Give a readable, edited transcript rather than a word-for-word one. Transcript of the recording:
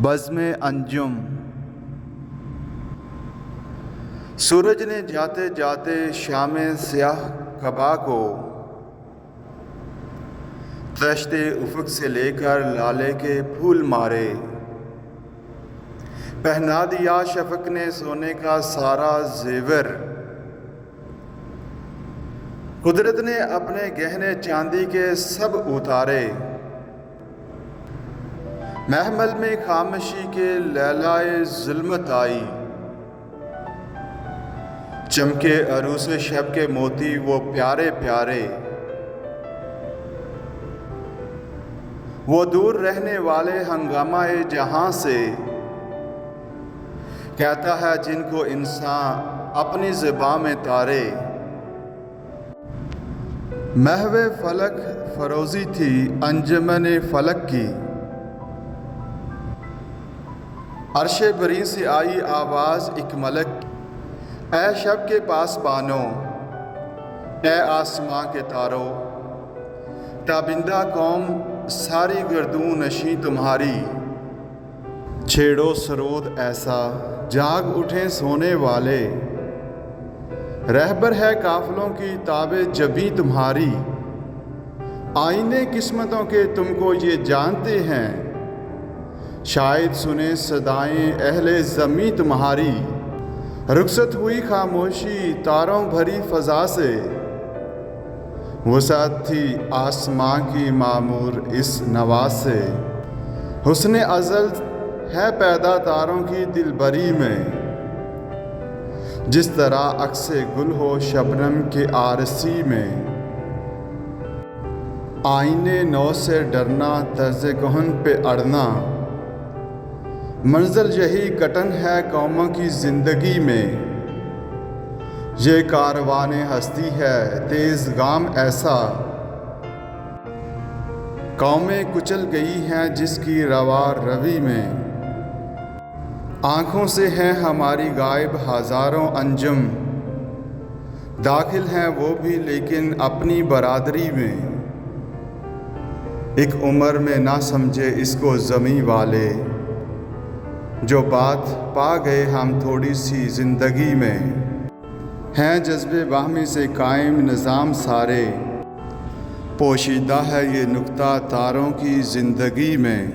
بزم انجم۔ سورج نے جاتے جاتے شام سیاہ قبا کو تشتے افق سے لے کر لالے کے پھول مارے، پہنا دیا شفق نے سونے کا سارا زیور، قدرت نے اپنے گہنے چاندی کے سب اتارے، محمل میں خاموشی کے لیلائے ظلمت آئی، چمکے عروس شب کے موتی وہ پیارے پیارے، وہ دور رہنے والے ہنگامہ جہاں سے کہتا ہے جن کو انسان اپنی زبان میں تارے، محو فلک فروزی تھی انجمن فلک کی، عرش بری سے آئی آواز ایک ملک، اے شب کے پاس بانو، اے آسماں کے تارو، تابندہ قوم ساری گردون نشیں تمہاری، چھیڑو سرود ایسا جاگ اٹھیں سونے والے، رہبر ہے قافلوں کی تاب جبیں تمہاری، آئینے قسمتوں کے تم کو یہ جانتے ہیں، شاید سنیں صدائیں اہل زمیں تمہاری، رخصت ہوئی خاموشی تاروں بھری فضا سے، وسعت تھی آسماں کی معمور اس نوا سے، حسن ازل ہے پیدا تاروں کی دلبری میں، جس طرح عکس گل ہو شبنم کے آرسی میں، آئینے نو سے ڈرنا طرز کہن پہ اڑنا، منزل یہی کٹن ہے قوموں کی زندگی میں، یہ کاروان ہستی ہے تیز گام ایسا، قومیں کچل گئی ہیں جس کی روا روی میں، آنکھوں سے ہیں ہماری غائب ہزاروں انجم، داخل ہیں وہ بھی لیکن اپنی برادری میں، ایک عمر میں نہ سمجھے اس کو زمیں والے، جو بات پا گئے ہم تھوڑی سی زندگی میں، ہیں جذبے باہمی سے قائم نظام سارے، پوشیدہ ہے یہ نکتہ تاروں کی زندگی میں۔